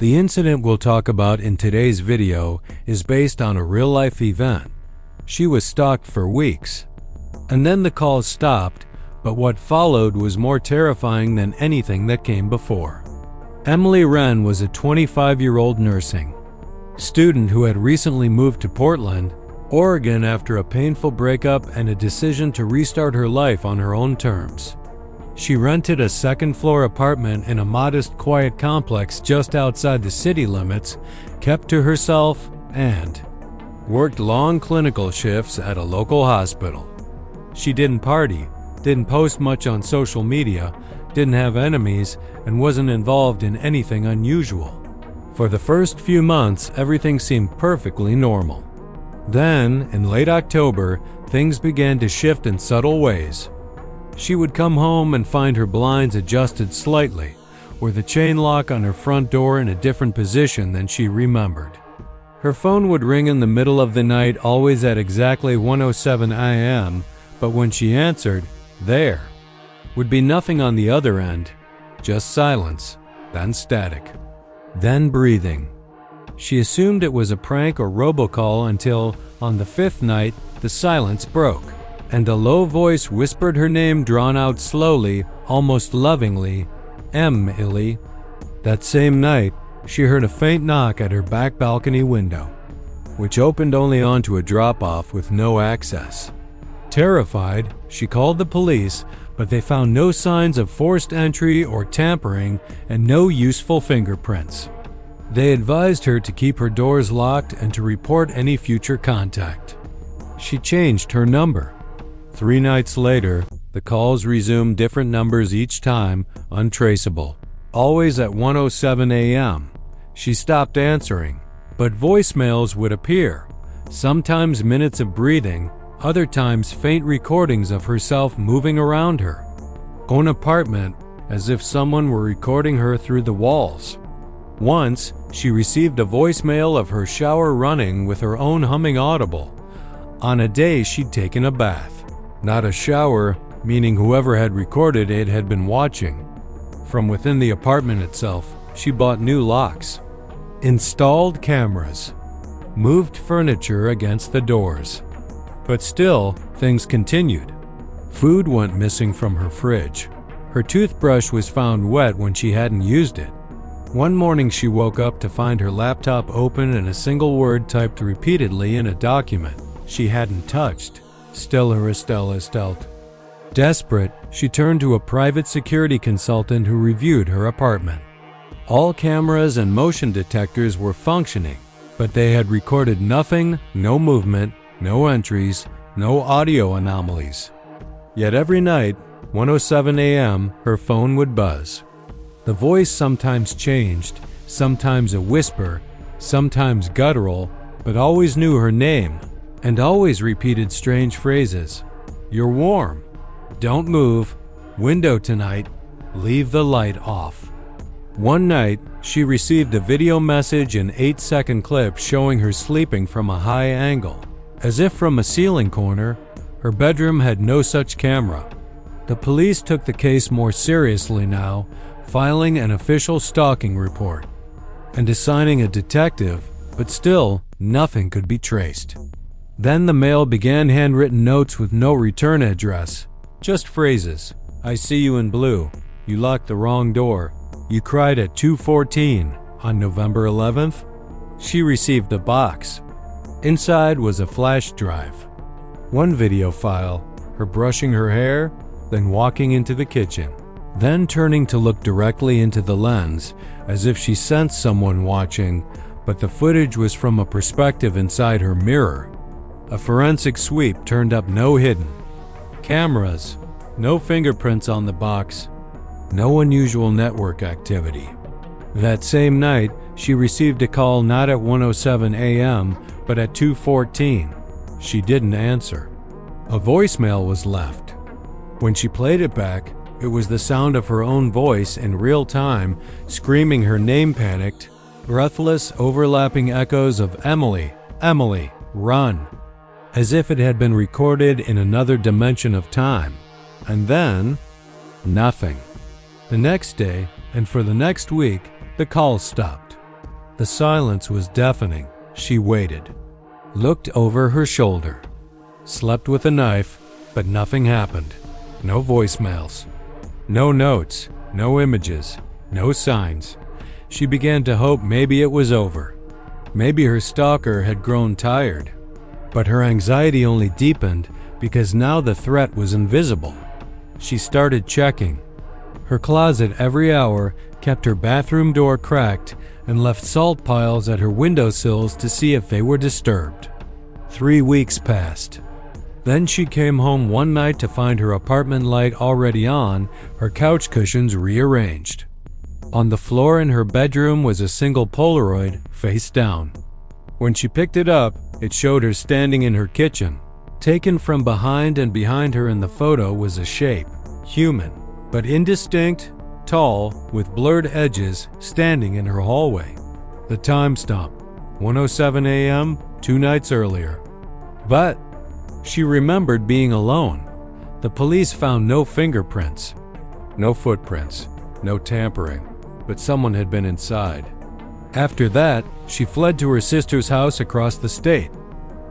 The incident we'll talk about in today's video is based on a real-life event. She was stalked for weeks. And then the calls stopped, but what followed was more terrifying than anything that came before. Emily Wren was a 25-year-old nursing student who had recently moved to Portland, Oregon after a painful breakup and a decision to restart her life on her own terms. She rented a second-floor apartment in a modest, quiet complex just outside the city limits, kept to herself, and worked long clinical shifts at a local hospital. She didn't party, didn't post much on social media, didn't have enemies, and wasn't involved in anything unusual. For the first few months, everything seemed perfectly normal. Then, in late October, things began to shift in subtle ways. She would come home and find her blinds adjusted slightly, or the chain lock on her front door in a different position than she remembered. Her phone would ring in the middle of the night, always at exactly 1:07 a.m., but when she answered, there would be nothing on the other end, just silence, then static, then breathing. She assumed it was a prank or robocall until, on the fifth night, the silence broke, and a low voice whispered her name drawn out slowly, almost lovingly, Emily. That same night, she heard a faint knock at her back balcony window, which opened only onto a drop-off with no access. Terrified, she called the police, but they found no signs of forced entry or tampering and no useful fingerprints. They advised her to keep her doors locked and to report any future contact. She changed her number. 3 nights later, the calls resumed, different numbers each time, untraceable. Always at 1:07 a.m. She stopped answering, but voicemails would appear, sometimes minutes of breathing, other times faint recordings of herself moving around her own apartment, as if someone were recording her through the walls. Once, she received a voicemail of her shower running with her own humming audible, on a day she'd taken a bath. Not a shower, meaning whoever had recorded it had been watching. From within the apartment itself, she bought new locks, installed cameras, moved furniture against the doors. But still, things continued. Food went missing from her fridge. Her toothbrush was found wet when she hadn't used it. One morning she woke up to find her laptop open and a single word typed repeatedly in a document she hadn't touched. Stalked. Desperate, she turned to a private security consultant who reviewed her apartment. All cameras and motion detectors were functioning, but they had recorded nothing, no movement, no entries, no audio anomalies. Yet every night, 1:07 a.m., her phone would buzz. The voice sometimes changed, sometimes a whisper, sometimes guttural, but always knew her name, and always repeated strange phrases. You're warm. Don't move. Window tonight. Leave the light off. One night, she received a video message, an 8-second clip showing her sleeping from a high angle, as if from a ceiling corner. Her bedroom had no such camera. The police took the case more seriously now, filing an official stalking report and assigning a detective, but still, nothing could be traced. Then the mail began handwritten notes with no return address, just phrases. I see you in blue. You locked the wrong door. You cried at 2:14 on November 11th. She received a box. Inside was a flash drive. One video file, her brushing her hair, then walking into the kitchen, then turning to look directly into the lens, as if she sensed someone watching, but the footage was from a perspective inside her mirror. A forensic sweep turned up no hidden cameras, no fingerprints on the box, no unusual network activity. That same night, she received a call not at 1:07 a.m., but at 2:14. She didn't answer. A voicemail was left. When she played it back, it was the sound of her own voice in real time, screaming her name, panicked, breathless, overlapping echoes of Emily, Emily, run, as if it had been recorded in another dimension of time. And then, nothing. The next day, and for the next week, the calls stopped. The silence was deafening. She waited, looked over her shoulder, slept with a knife, but nothing happened. No voicemails, no notes, no images, no signs. She began to hope maybe it was over. Maybe her stalker had grown tired. But her anxiety only deepened because now the threat was invisible. She started checking. Her closet every hour, kept her bathroom door cracked, and left salt piles at her windowsills to see if they were disturbed. 3 weeks passed. Then she came home one night to find her apartment light already on, her couch cushions rearranged. On the floor in her bedroom was a single Polaroid, face down. When she picked it up, it showed her standing in her kitchen. Taken from behind, and behind her in the photo was a shape, human, but indistinct, tall, with blurred edges, standing in her hallway. The timestamp, 1:07 a.m., 2 nights earlier. But she remembered being alone. The police found no fingerprints, no footprints, no tampering, but someone had been inside. After that, she fled to her sister's house across the state.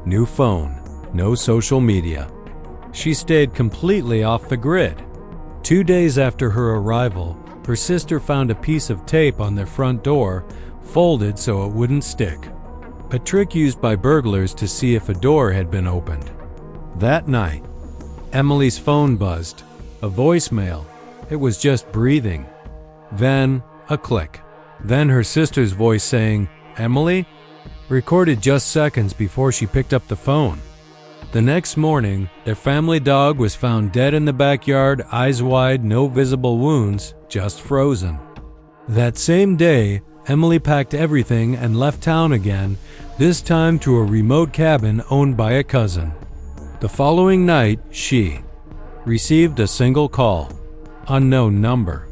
New phone, no social media. She stayed completely off the grid. 2 days after her arrival, her sister found a piece of tape on their front door, folded so it wouldn't stick. A trick used by burglars to see if a door had been opened. That night, Emily's phone buzzed. A voicemail. It was just breathing. Then, a click. Then her sister's voice saying, "Emily?" recorded just seconds before she picked up the phone. The next morning, their family dog was found dead in the backyard, eyes wide, no visible wounds, just frozen. That same day, Emily packed everything and left town again, this time to a remote cabin owned by a cousin. The following night, she received a single call, unknown number.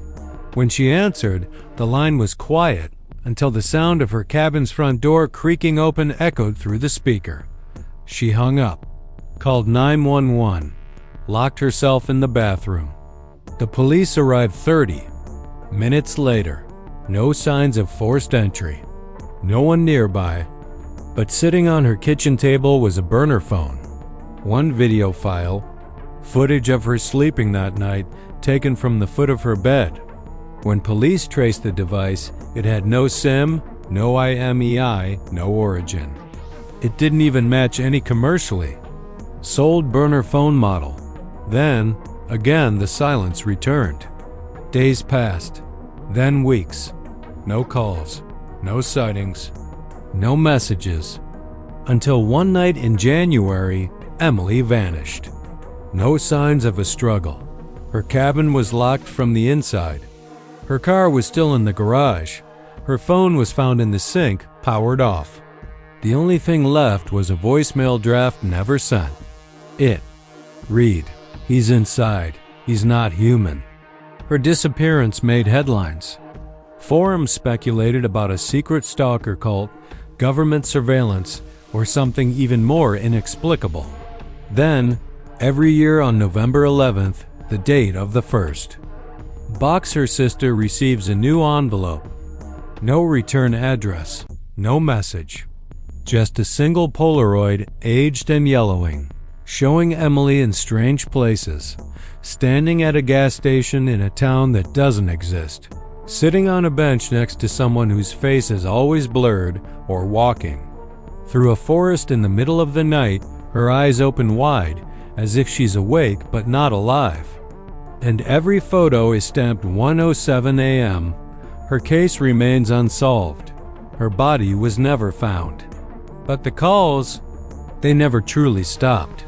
When she answered, the line was quiet until the sound of her cabin's front door creaking open echoed through the speaker. She hung up, called 911, locked herself in the bathroom. The police arrived 30 minutes later. No signs of forced entry. No one nearby. But sitting on her kitchen table was a burner phone. One video file, footage of her sleeping that night, taken from the foot of her bed. When police traced the device, it had no SIM, no IMEI, no origin. It didn't even match any commercially sold burner phone model. Then, again, the silence returned. Days passed, then weeks. No calls, no sightings, no messages. Until one night in January, Emily vanished. No signs of a struggle. Her cabin was locked from the inside. Her car was still in the garage. Her phone was found in the sink, powered off. The only thing left was a voicemail draft never sent. It read, "He's inside. He's not human." Her disappearance made headlines. Forums speculated about a secret stalker cult, government surveillance, or something even more inexplicable. Then, every year on November 11th, the date of the first, Boxer sister receives a new envelope. No return address, no message. Just a single Polaroid, aged and yellowing, showing Emily in strange places, standing at a gas station in a town that doesn't exist, sitting on a bench next to someone whose face is always blurred, or walking through a forest in the middle of the night, her eyes open wide, as if she's awake but not alive. And every photo is stamped 1:07 a.m. Her case remains unsolved. Her body was never found. But the calls, they never truly stopped.